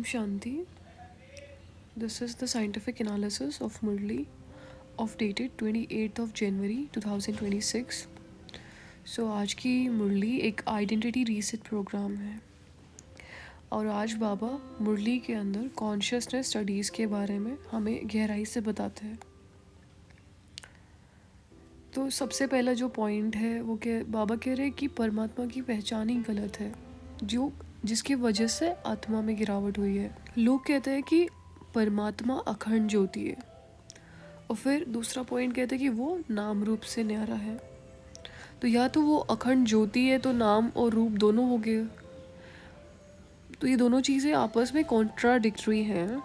Shanti. This is the scientific analysis of Murli of dated 28th of January 2026. सो आज की मुरली एक identity reset programme है और आज बाबा मुरली के अंदर कॉन्शियसनेस स्टडीज़ के बारे में हमें गहराई से बताते हैं। तो सबसे पहला जो पॉइंट है वो बाबा कह रहे हैं कि परमात्मा की पहचान ही गलत है जिसकी वजह से आत्मा में गिरावट हुई है। लोग कहते हैं कि परमात्मा अखंड ज्योति है और फिर दूसरा पॉइंट कहते हैं कि वो नाम रूप से न्यारा है। तो या तो वो अखंड ज्योति है तो नाम और रूप दोनों हो गए। तो ये दोनों चीज़ें आपस में कॉन्ट्राडिक्टरी हैं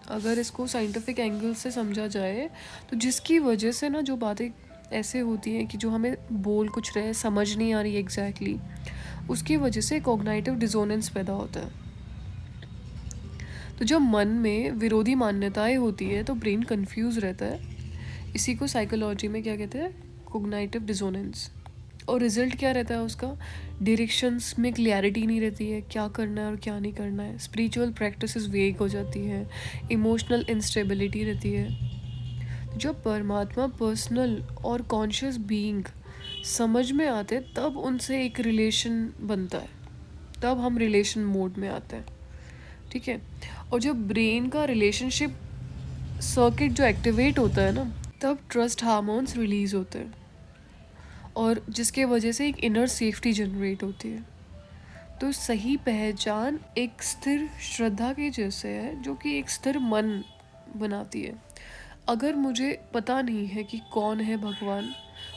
अगर इसको साइंटिफिक एंगल से समझा जाए। तो जिसकी वजह से ना जो बातें ऐसे होती हैं कि जो हमें बोल कुछ रहे समझ नहीं आ रही एग्जैक्टली, उसकी वजह से कॉग्निटिव डिसोनेंस पैदा होता है। तो जब मन में विरोधी मान्यताएं होती है तो ब्रेन कंफ्यूज रहता है। इसी को साइकोलॉजी में क्या कहते हैं, कॉग्निटिव डिसोनेंस। और रिजल्ट क्या रहता है उसका, डायरेक्शंस में क्लैरिटी नहीं रहती है, क्या करना है और क्या नहीं करना है। स्पिरिचुअल प्रैक्टिसेस वेग हो जाती हैं, इमोशनल इंस्टेबिलिटी रहती है। जब परमात्मा पर्सनल और कॉन्शियस बीइंग समझ में आते तब उनसे एक रिलेशन बनता है, तब हम रिलेशन मोड में आते हैं। ठीक है। और जब ब्रेन का रिलेशनशिप सर्किट जो एक्टिवेट होता है ना, तब ट्रस्ट हार्मोन्स रिलीज होते हैं और जिसके वजह से एक इनर सेफ्टी जनरेट होती है। तो सही पहचान एक स्थिर श्रद्धा के जैसे है जो कि एक स्थिर मन बनाती है। अगर मुझे पता नहीं है कि कौन है भगवान,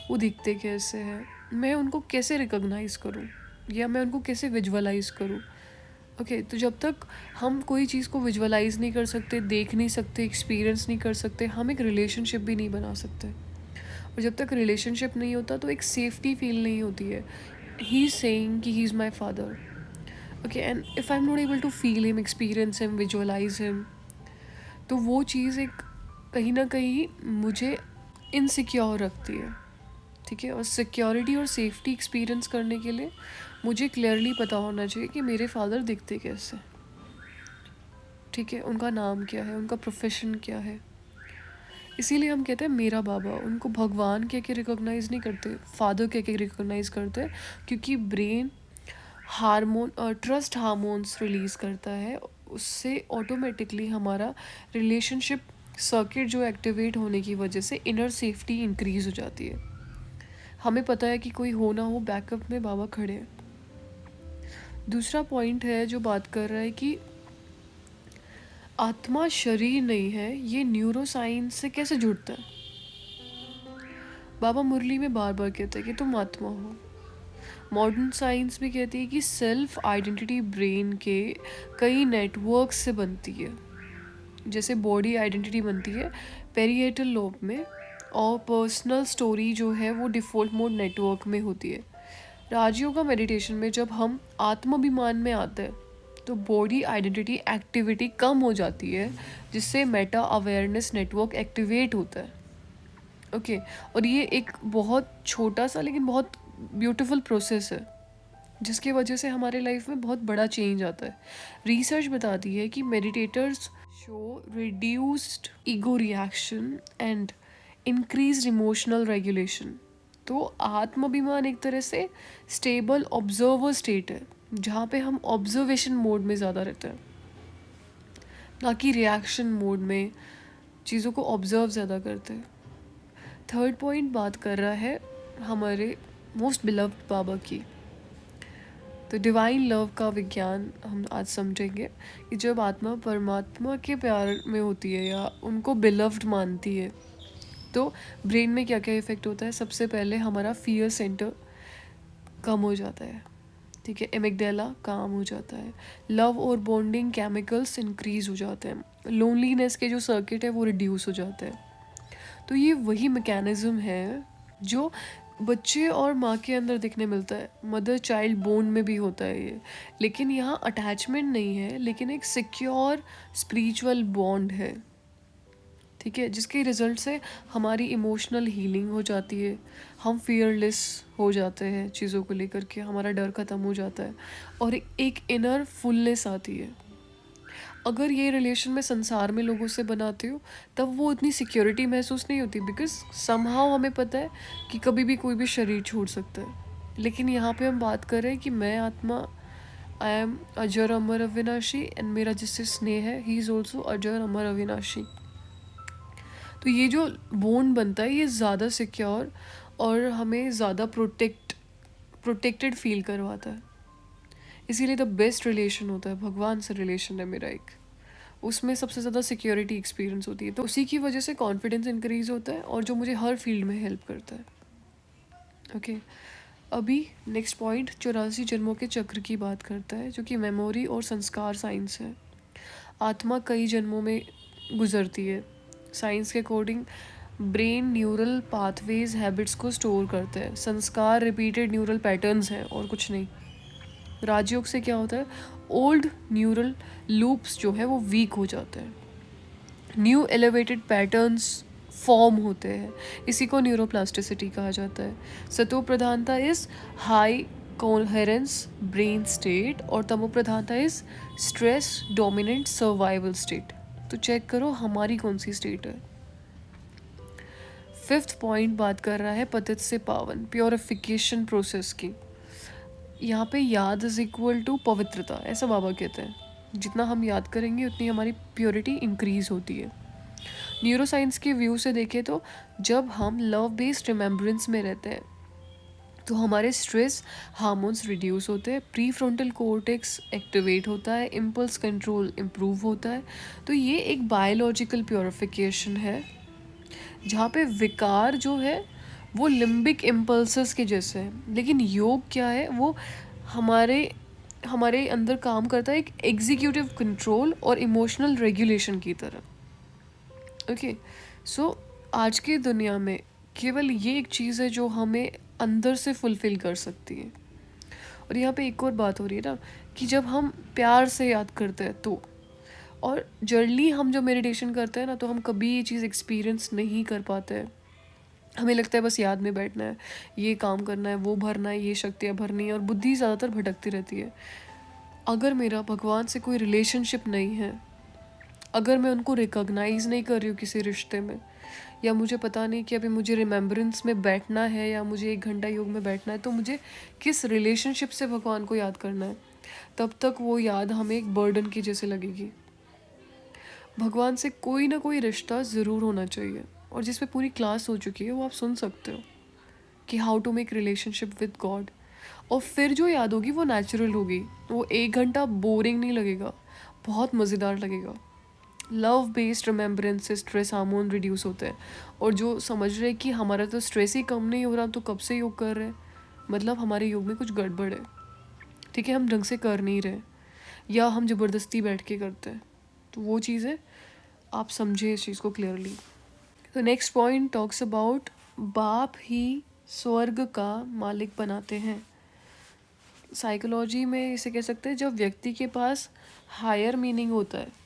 वो दिखते कैसे हैं, मैं उनको कैसे रिकॉग्नाइज करूं या मैं उनको कैसे विजुअलाइज करूं। ओके, तो जब तक हम कोई चीज़ को विजुअलाइज नहीं कर सकते, देख नहीं सकते, एक्सपीरियंस नहीं कर सकते, हम एक रिलेशनशिप भी नहीं बना सकते। और जब तक रिलेशनशिप नहीं होता तो एक सेफ्टी फील नहीं होती है। ही इज सेइंग कि he is my father, okay, and if I am not able to feel him, experience him, visualise him, तो वो चीज़ एक कहीं ना कहीं मुझे इनसिक्योर रखती है। ठीक है। और सिक्योरिटी और सेफ्टी एक्सपीरियंस करने के लिए मुझे क्लियरली पता होना चाहिए कि मेरे फादर दिखते कैसे। ठीक है, उनका नाम क्या है, उनका प्रोफेशन क्या है। इसीलिए हम कहते हैं मेरा बाबा। उनको भगवान कह के रिकॉग्नाइज नहीं करते, फादर कह के रिकॉग्नाइज करते, क्योंकि brain hormone trust hormones release करता है। उससे ऑटोमेटिकली हमारा रिलेशनशिप सर्किट जो एक्टिवेट होने की वजह से इनर सेफ्टी इंक्रीज हो जाती है। हमें पता है कि कोई हो ना हो, बैकअप में बाबा खड़े हैं। दूसरा पॉइंट है जो बात कर रहा है कि आत्मा शरीर नहीं है, ये न्यूरोसाइंस से कैसे जुड़ता है। बाबा मुरली में बार बार कहते हैं कि तुम आत्मा हो। मॉडर्न साइंस भी कहती है कि सेल्फ आइडेंटिटी ब्रेन के कई नेटवर्क से बनती है। जैसे बॉडी आइडेंटिटी बनती है पेरिएटल लोब में, और पर्सनल स्टोरी जो है वो डिफ़ॉल्ट मोड नेटवर्क में होती है। राजयोगा मेडिटेशन में जब हम आत्माभिमान में आते हैं तो बॉडी आइडेंटिटी एक्टिविटी कम हो जाती है, जिससे मेटा अवेयरनेस नेटवर्क एक्टिवेट होता है। ओके, और ये एक बहुत छोटा सा लेकिन बहुत ब्यूटीफुल प्रोसेस है जिसकी वजह से हमारे लाइफ में बहुत बड़ा चेंज आता है। रिसर्च बताती है कि meditators show reduced ego reaction and increased emotional regulation. तो आत्माभिमान एक तरह से स्टेबल ऑब्जर्वर स्टेट है जहाँ पे हम ऑब्जर्वेशन मोड में ज़्यादा रहते हैं, ना कि रिएक्शन मोड में चीज़ों को ऑब्जर्व ज़्यादा करते हैं। थर्ड पॉइंट बात कर रहा है हमारे मोस्ट बिलव्ड बाबा की। तो डिवाइन लव का विज्ञान हम आज समझेंगे कि जब आत्मा परमात्मा के प्यार में होती है या उनको बिलव्ड मानती है तो ब्रेन में क्या क्या इफेक्ट होता है। सबसे पहले हमारा फियर सेंटर कम हो जाता है। ठीक है, एमिगडाला काम हो जाता है, लव और बॉन्डिंग केमिकल्स इंक्रीज हो जाते हैं, लोनलीनेस के जो सर्किट है वो रिड्यूस हो जाते हैं। तो ये वही मैकेनिज्म है जो बच्चे और माँ के अंदर दिखने मिलता है। मदर चाइल्ड बॉन्ड में भी होता है ये, लेकिन यहाँ अटैचमेंट नहीं है, लेकिन एक सिक्योर स्पिरिचुअल बॉन्ड है। ठीक है, जिसके रिजल्ट से हमारी इमोशनल हीलिंग हो जाती है, हम फियरलेस हो जाते हैं चीज़ों को लेकर के, हमारा डर ख़त्म हो जाता है और एक इनर फुलनेस आती है। अगर ये रिलेशन मैं संसार में लोगों से बनाती हूँ तब वो इतनी सिक्योरिटी महसूस नहीं होती, बिकॉज समहाउ हमें पता है कि कभी भी कोई भी शरीर छोड़ सकता है। लेकिन यहाँ पे हम बात कर रहे हैं कि मैं आत्मा, आई एम अजर अमर अविनाशी, एंड मेरा जिससे स्नेह है ही इज़ ऑल्सो अजर अमर अविनाशी। तो ये जो बॉन्ड बनता है ये ज़्यादा सिक्योर और हमें ज़्यादा प्रोटेक्टेड फील करवाता है। इसीलिए द बेस्ट रिलेशन होता है भगवान से रिलेशन है मेरा एक, उसमें सबसे ज़्यादा सिक्योरिटी एक्सपीरियंस होती है। तो उसी की वजह से कॉन्फिडेंस इंक्रीज होता है और जो मुझे हर फील्ड में हेल्प करता है। ओके अभी नेक्स्ट पॉइंट 84 जन्मों के चक्र की बात करता है, जो कि मेमोरी और संस्कार साइंस है। आत्मा कई जन्मों में गुजरती है। साइंस के according brain neural pathways habits को स्टोर करते हैं। संस्कार रिपीटेड न्यूरल पैटर्न्स हैं और कुछ नहीं। राजयोग से क्या होता है, ओल्ड न्यूरल लूप्स जो है वो वीक हो जाते हैं, न्यू एलिवेटेड पैटर्न्स फॉर्म होते हैं। इसी को न्यूरोप्लास्टिसिटी कहा जाता है। सतो प्रधानता is high coherence brain state और तमो प्रधानता is stress dominant survival state. तो चेक करो हमारी कौन सी स्टेट है। फिफ्थ पॉइंट बात कर रहा है पतित से पावन प्योरिफिकेशन प्रोसेस की। यहाँ पे याद इज इक्वल टू पवित्रता, ऐसा बाबा कहते हैं। जितना हम याद करेंगे उतनी हमारी प्योरिटी इंक्रीज होती है। न्यूरोसाइंस के व्यू से देखें तो जब हम लव बेस्ड रिमेम्बरेंस में रहते हैं तो हमारे स्ट्रेस हार्मोन्स रिड्यूस होते हैं, प्री फ्रंटल कोर्टेक्स एक्टिवेट होता है, इम्पल्स कंट्रोल इम्प्रूव होता है। तो ये एक बायोलॉजिकल प्योरिफिकेशन है जहाँ पे विकार जो है वो लिम्बिक इम्पल्सेस के जैसे है। लेकिन योग क्या है, वो हमारे हमारे अंदर काम करता है एक एग्जीक्यूटिव कंट्रोल और इमोशनल रेगुलेशन की तरह। ओके सो आज की दुनिया में केवल ये एक चीज़ है जो हमें अंदर से फुलफिल कर सकती है। और यहाँ पे एक और बात हो रही है ना कि जब हम प्यार से याद करते हैं तो, और जर्नली हम जब मेडिटेशन करते हैं ना तो हम कभी ये चीज़ एक्सपीरियंस नहीं कर पाते हैं। हमें लगता है बस याद में बैठना है, ये काम करना है, वो भरना है, ये शक्तियाँ भरनी है, और बुद्धि ज़्यादातर भटकती रहती है। अगर मेरा भगवान से कोई रिलेशनशिप नहीं है, अगर मैं उनको रिकॉग्नाइज़ नहीं कर रही हूँ किसी रिश्ते में, या मुझे पता नहीं कि अभी मुझे रिमेम्बरेंस में बैठना है या मुझे 1 घंटा योग में बैठना है, तो मुझे किस रिलेशनशिप से भगवान को याद करना है, तब तक वो याद हमें एक बर्डन की जैसे लगेगी। भगवान से कोई ना कोई रिश्ता ज़रूर होना चाहिए, और जिस पे पूरी क्लास हो चुकी है वो आप सुन सकते हो कि how to make relationship with God. और फिर जो याद होगी वो नेचुरल होगी, वो 1 घंटा बोरिंग नहीं लगेगा, बहुत मज़ेदार लगेगा। लव बेस्ड रिमेम्बरेंस से स्ट्रेस हार्मोन रिड्यूस होते हैं। और जो समझ रहे हैं कि हमारा तो स्ट्रेस ही कम नहीं हो रहा तो कब से योग कर रहे हैं, मतलब हमारे योग में कुछ गड़बड़ है। ठीक है, हम ढंग से कर नहीं रहे, या हम ज़बरदस्ती बैठ के करते हैं, तो वो चीज़ें आप समझे इस चीज़ को क्लियरली। तो नेक्स्ट पॉइंट टॉक्स अबाउट बाप ही स्वर्ग का मालिक बनाते हैं। साइकोलॉजी में इसे कह सकते हैं जब व्यक्ति के पास हायर मीनिंग होता है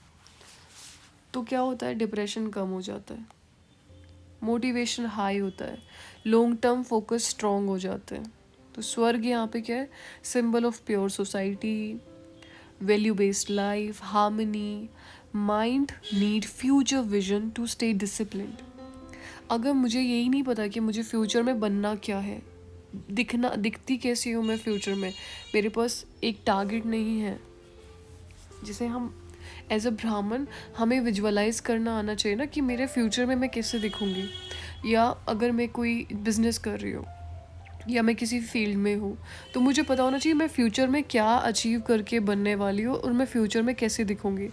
तो क्या होता है, डिप्रेशन कम हो जाता है, मोटिवेशन हाई होता है, लॉन्ग टर्म फोकस स्ट्रॉन्ग हो जाते हैं। तो स्वर्ग यहाँ पे क्या है, symbol of pure society, value based life, harmony. Mind need future vision to stay disciplined. अगर मुझे यही नहीं पता कि मुझे फ्यूचर में बनना क्या है, दिखती कैसी हूँ मैं फ्यूचर में, मेरे पास एक टारगेट नहीं है, जिसे हम एज अ ब्राह्मण हमें विजुअलाइज करना आना चाहिए ना कि मेरे फ्यूचर में मैं कैसे दिखूँगी। या अगर मैं कोई बिजनेस कर रही हूँ या मैं किसी फील्ड में हूँ तो मुझे पता होना चाहिए मैं फ्यूचर में क्या अचीव करके बनने वाली हूँ और मैं फ्यूचर में कैसे दिखूँगी।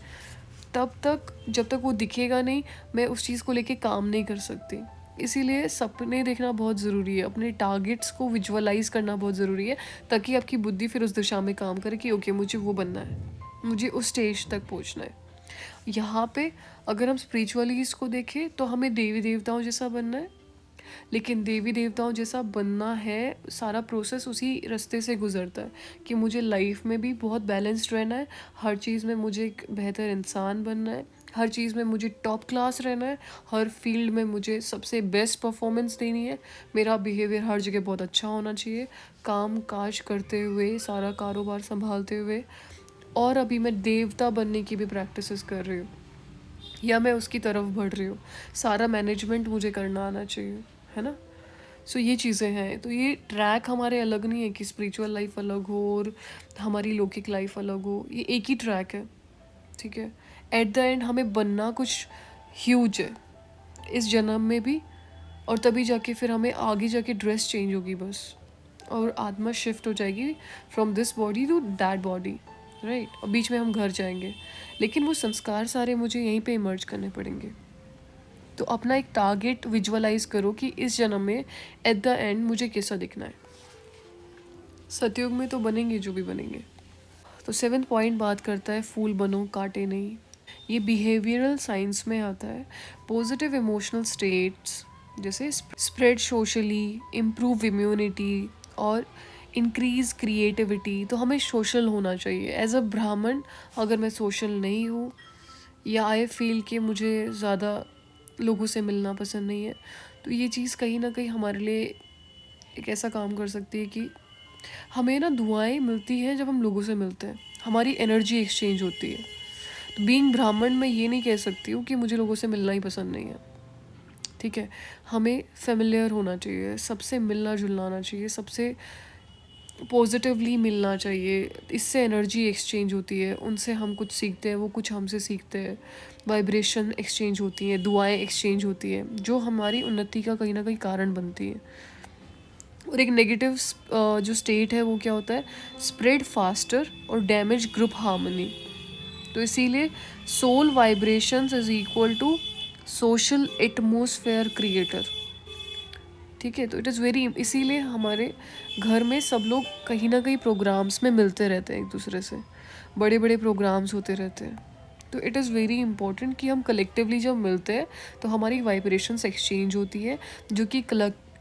तब तक जब तक वो दिखेगा नहीं मैं उस चीज़ को लेके काम नहीं कर सकती। इसीलिए सपने देखना बहुत ज़रूरी है, अपने टारगेट्स को विजुअलाइज करना बहुत ज़रूरी है, ताकि आपकी बुद्धि फिर उस दिशा में काम करे कि ओके मुझे वो बनना है, मुझे उस स्टेज तक पहुंचना है। यहाँ पे अगर हम स्पिरिचुअली इसको देखें तो हमें देवी देवताओं जैसा बनना है, लेकिन देवी देवताओं जैसा बनना है सारा प्रोसेस उसी रास्ते से गुजरता है कि मुझे लाइफ में भी बहुत बैलेंस्ड रहना है, हर चीज़ में मुझे एक बेहतर इंसान बनना है, हर चीज़ में मुझे टॉप क्लास रहना है, हर फील्ड में मुझे सबसे बेस्ट परफॉर्मेंस देनी है, मेरा बिहेवियर हर जगह बहुत अच्छा होना चाहिए, काम काज करते हुए, सारा कारोबार संभालते हुए, और अभी मैं देवता बनने की भी प्रैक्टिसेस कर रही हूँ, या मैं उसकी तरफ बढ़ रही हूँ। सारा मैनेजमेंट मुझे करना आना चाहिए, है ना। सो ये चीज़ें हैं। तो ये ट्रैक हमारे अलग नहीं है कि स्पिरिचुअल लाइफ अलग हो और हमारी लौकिक लाइफ अलग हो, ये एक ही ट्रैक है, ठीक है। एट द एंड हमें बनना कुछ ह्यूज है इस जन्म में भी, और तभी जाके फिर हमें आगे जाके ड्रेस चेंज होगी बस, और आत्मा शिफ्ट हो जाएगी from this body to that body, right. और बीच में हम घर जाएंगे, लेकिन वो संस्कार सारे मुझे यहीं पे इमर्ज करने पड़ेंगे। तो अपना एक टारगेट विजुअलाइज करो कि इस जन्म में एट द एंड मुझे कैसा दिखना है। सतयुग में तो बनेंगे जो भी बनेंगे। तो 7th पॉइंट बात करता है फूल बनो कांटे नहीं। ये बिहेवियरल साइंस में आता है। पॉजिटिव इमोशनल स्टेट्स जैसे स्प्रेड सोशली, इम्प्रूव इम्यूनिटी और इंक्रीज क्रिएटिविटी। तो हमें सोशल होना चाहिए। एज अ ब्राह्मण अगर मैं सोशल नहीं हूँ, या आई फील कि मुझे ज़्यादा लोगों से मिलना पसंद नहीं है, तो ये चीज़ कहीं ना कहीं हमारे लिए एक ऐसा काम कर सकती है कि हमें ना दुआएं मिलती हैं जब हम लोगों से मिलते हैं, हमारी एनर्जी एक्सचेंज होती है। तो बीइंग ब्राह्मण मैं ये नहीं कह सकती हूँ कि मुझे लोगों से मिलना ही पसंद नहीं है, ठीक है। हमें फेमिलियर होना चाहिए, सबसे मिलना जुलना आना चाहिए, सबसे पॉजिटिवली मिलना चाहिए। इससे एनर्जी एक्सचेंज होती है, उनसे हम कुछ सीखते हैं, वो कुछ हमसे सीखते हैं, वाइब्रेशन एक्सचेंज होती है, दुआएं एक्सचेंज होती है, जो हमारी उन्नति का कहीं ना कहीं कारण बनती है। और एक नेगेटिव जो स्टेट है वो क्या होता है, स्प्रेड फास्टर और डैमेज ग्रुप हार्मनी। तो इसीलिए soul vibrations is equal to social atmosphere creator, ठीक है। तो इट इज़ वेरी, इसीलिए हमारे घर में सब लोग कहीं ना कहीं प्रोग्राम्स में मिलते रहते हैं एक दूसरे से, बड़े बड़े प्रोग्राम्स होते रहते हैं। तो इट इज़ वेरी इंपॉर्टेंट कि हम कलेक्टिवली जब मिलते हैं तो हमारी वाइब्रेशंस एक्सचेंज होती है, जो कि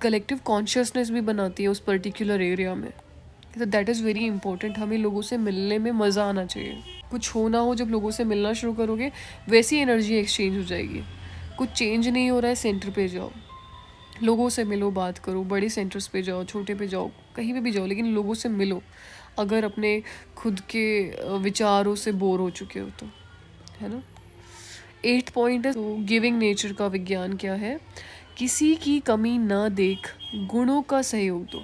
कलेक्टिव कॉन्शियसनेस भी बनाती है उस पर्टिकुलर एरिया में। तो दैट इज़ वेरी इंपॉर्टेंट। हमें लोगों से मिलने में मज़ा आना चाहिए। कुछ हो ना हो, जब लोगों से मिलना शुरू करोगे वैसी एनर्जी एक्सचेंज हो जाएगी। कुछ चेंज नहीं हो रहा है, सेंटर पे जाओ, लोगों से मिलो, बात करो, बड़े सेंटर्स पे जाओ, छोटे पे जाओ, कहीं पे भी जाओ, लेकिन लोगों से मिलो अगर अपने खुद के विचारों से बोर हो चुके हो तो, है ना। 8th पॉइंट है तो गिविंग नेचर का विज्ञान क्या है, किसी की कमी ना देख गुणों का सहयोग दो।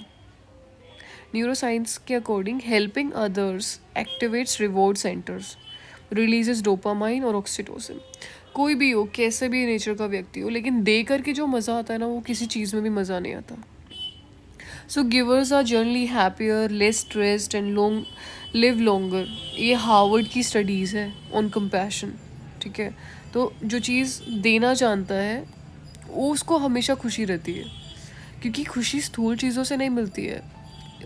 न्यूरोसाइंस के according helping others activates reward centres, releases dopamine और ऑक्सीटोसिन। कोई भी हो, कैसे भी नेचर का व्यक्ति हो, लेकिन दे करके जो मज़ा आता है ना, वो किसी चीज़ में भी मज़ा नहीं आता। So givers are generally happier, less stressed and live longer. ये हार्वर्ड की स्टडीज़ है ऑन कंपैशन, ठीक है। तो जो चीज़ देना जानता है वो उसको हमेशा खुशी रहती है, क्योंकि खुशी स्थूल चीज़ों से नहीं मिलती है,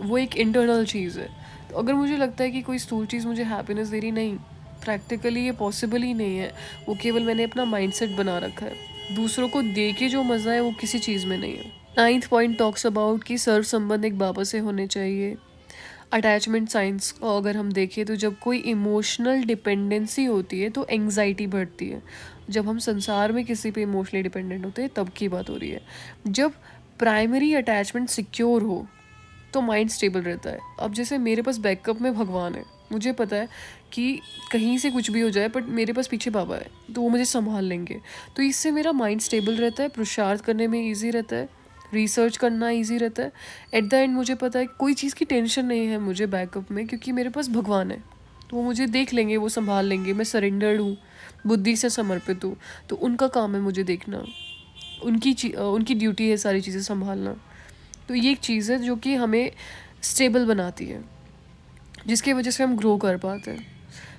वो एक इंटरनल चीज़ है। तो अगर मुझे लगता है कि कोई स्थूल चीज़ मुझे हैप्पीनेस दे रही, नहीं, प्रैक्टिकली ये पॉसिबल ही नहीं है। वो केवल मैंने अपना माइंडसेट बना रखा है। दूसरों को दे के जो मज़ा है वो किसी चीज़ में नहीं है। 9th पॉइंट टॉक्स अबाउट कि सर्व संबंध एक बाबा से होने चाहिए। अटैचमेंट साइंस को अगर हम देखें तो जब कोई इमोशनल डिपेंडेंसी होती है तो एंग्जाइटी बढ़ती है। जब हम संसार में किसी पे इमोशनली डिपेंडेंट होते हैं तब की बात हो रही है। जब प्राइमरी अटैचमेंट सिक्योर हो तो माइंड स्टेबल रहता है। अब जैसे मेरे पास बैकअप में भगवान है, मुझे पता है कि कहीं से कुछ भी हो जाए बट मेरे पास पीछे बाबा है, तो वो मुझे संभाल लेंगे। तो इससे मेरा माइंड स्टेबल रहता है, पुरुषार्थ करने में ईजी रहता है, रिसर्च करना ईजी रहता है। एट द एंड मुझे पता है कोई चीज़ की टेंशन नहीं है मुझे बैकअप में, क्योंकि मेरे पास भगवान है, तो वो मुझे देख लेंगे, वो संभाल लेंगे। मैं सरेंडर्ड हूँ, बुद्धि से समर्पित हूँ, तो उनका काम है मुझे देखना, उनकी ड्यूटी है सारी चीज़ें संभालना। तो ये एक चीज़ है जो कि हमें स्टेबल बनाती है, जिसकी वजह से हम ग्रो कर पाते हैं।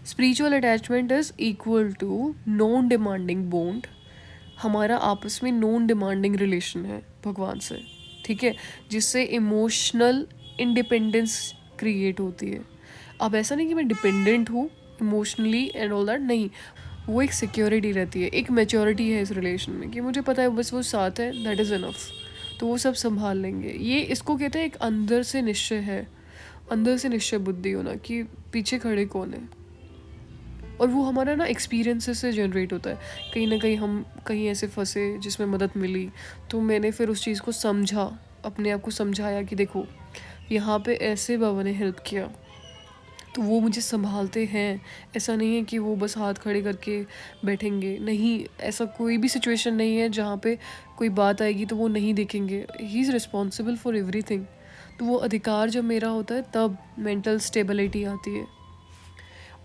Spiritual attachment is equal to non demanding bond. हमारा आपस में नॉन डिमांडिंग रिलेशन है भगवान से, ठीक है, जिससे इमोशनल इंडिपेंडेंस क्रिएट होती है। अब ऐसा नहीं कि मैं डिपेंडेंट हूँ इमोशनली एंड ऑल दैट, नहीं, वो एक सिक्योरिटी रहती है, एक मैच्योरिटी है इस रिलेशन में कि मुझे पता है बस वो साथ है, दैट इज़ इनफ, तो वो सब संभाल लेंगे। ये इसको कहते हैं एक अंदर से निश्चय है, अंदर से निश्चय बुद्धि होना कि पीछे खड़े कौन है। और वो हमारा ना एक्सपीरियंसेस से जनरेट होता है। कहीं ना कहीं हम कहीं ऐसे फंसे जिसमें मदद मिली, तो मैंने फिर उस चीज़ को समझा, अपने आप को समझाया कि देखो यहाँ पे ऐसे बाबा ने हेल्प किया, तो वो मुझे संभालते हैं। ऐसा नहीं है कि वो बस हाथ खड़े करके बैठेंगे, नहीं, ऐसा कोई भी सिचुएशन नहीं है जहाँ पे कोई बात आएगी तो वो नहीं देखेंगे। He is responsible for everything. तो वो अधिकार जब मेरा होता है तब मेंटल स्टेबिलिटी आती है।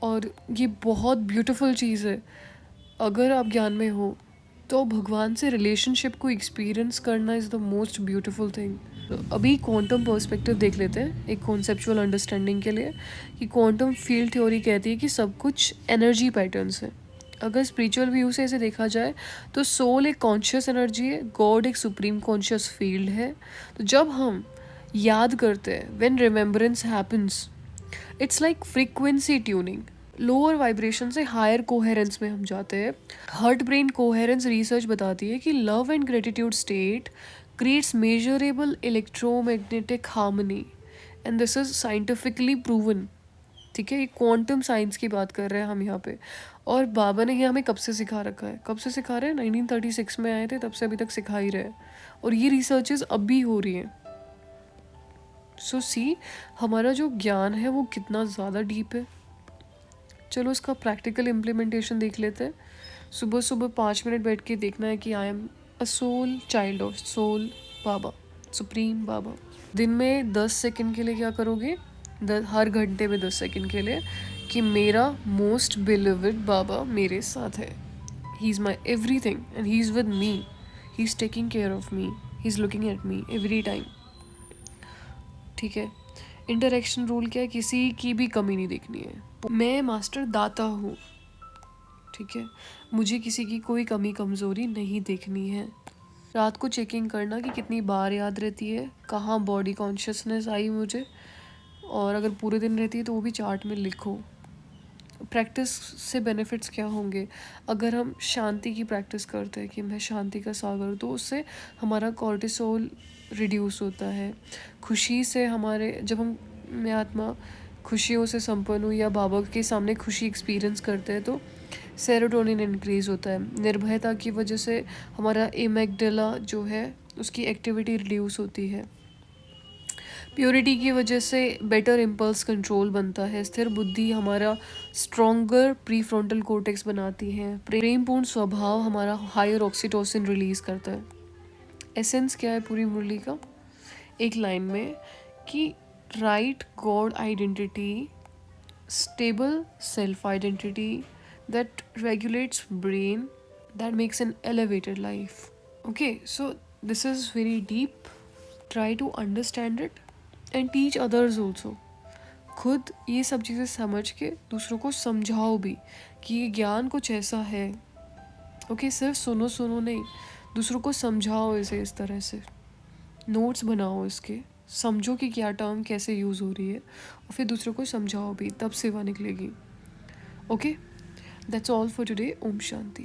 और ये बहुत ब्यूटीफुल चीज़ है। अगर आप ज्ञान में हो तो भगवान से रिलेशनशिप को एक्सपीरियंस करना is the most beautiful thing. अभी क्वांटम पर्सपेक्टिव देख लेते हैं एक कॉन्सेप्चुअल अंडरस्टैंडिंग के लिए, कि क्वांटम फील्ड थ्योरी कहती है कि सब कुछ एनर्जी पैटर्न्स है। अगर स्पिरिचुअल व्यू से इसे देखा जाए तो सोल एक कॉन्शियस एनर्जी है, गॉड एक सुप्रीम कॉन्शियस फील्ड है। तो जब हम याद करते हैं, when remembrance happens, it's like frequency tuning. Lower vibration से हायर कोहेरेंस में हम जाते हैं। हार्ट ब्रेन कोहेरेंस रिसर्च बताती है कि love and gratitude state creates measurable electromagnetic harmony and this is scientifically proven। ठीक है, ये क्वांटम साइंस की बात कर रहे हैं हम यहाँ पे। और बाबा ने ये हमें कब से सिखा रखा है, कब से सिखा रहे हैं, 1936 में आए थे, तब से अभी तक सिखा ही रहे हैं। और ये रिसर्चेस अब भी हो रही हैं। सो सी, हमारा जो ज्ञान है वो कितना ज़्यादा डीप है। चलो इसका प्रैक्टिकल इम्प्लीमेंटेशन देख लेते हैं। सुबह सुबह 5 मिनट बैठ के देखना है कि I am a soul child of soul Baba, supreme Baba. दिन में 10 सेकंड के लिए क्या करोगे, हर घंटे में 10 सेकंड के लिए, कि मेरा मोस्ट बिलीव्ड बाबा मेरे साथ है। ही is my everything and he is with me, he is taking care of me, he is looking at me every time. ठीक है, इंटरेक्शन रूल क्या है, किसी की भी कमी नहीं देखनी है। मैं मास्टर दाता हूँ, ठीक है, मुझे किसी की कोई कमी कमज़ोरी नहीं देखनी है। रात को चेकिंग करना कि कितनी बार याद रहती है, कहाँ बॉडी कॉन्शियसनेस आई मुझे, और अगर पूरे दिन रहती है तो वो भी चार्ट में लिखो। प्रैक्टिस से बेनिफिट्स क्या होंगे, अगर हम शांति की प्रैक्टिस करते हैं कि मैं शांति का सागर, तो उससे हमारा कॉर्टिसोल रिड्यूस होता है। खुशी से हमारे, जब हम, मैं आत्मा खुशियों से संपन्न हूँ या बाबा के सामने खुशी एक्सपीरियंस करते हैं तो सेरोटोनिन इंक्रीज होता है। निर्भयता की वजह से हमारा एमेगडाला जो है उसकी एक्टिविटी रिड्यूस होती है। प्योरिटी की वजह से बेटर इम्पल्स कंट्रोल बनता है। स्थिर बुद्धि हमारा स्ट्रॉन्गर प्री फ्रंटल कोर्टेक्स बनाती है। प्रेमपूर्ण स्वभाव हमारा हायर ऑक्सीटोसिन रिलीज करता है। एसेंस क्या है पूरी मुरली का, एक लाइन में, कि right God identity, stable self identity that regulates brain, that makes an elevated life. Okay, so this is very deep. Try to understand it and teach others also. खुद ये सब चीज़ें समझ के दूसरों को समझाओ भी कि ये ज्ञान कुछ ऐसा है। ओके, सिर्फ सुनो सुनो नहीं, दूसरों को समझाओ इसे इस तरह से, नोट्स बनाओ इसके, समझो कि क्या टर्म कैसे यूज़ हो रही है, और फिर दूसरों को समझाओ भी, तब सेवा निकलेगी। Okay, that's all for today. Om Shanti.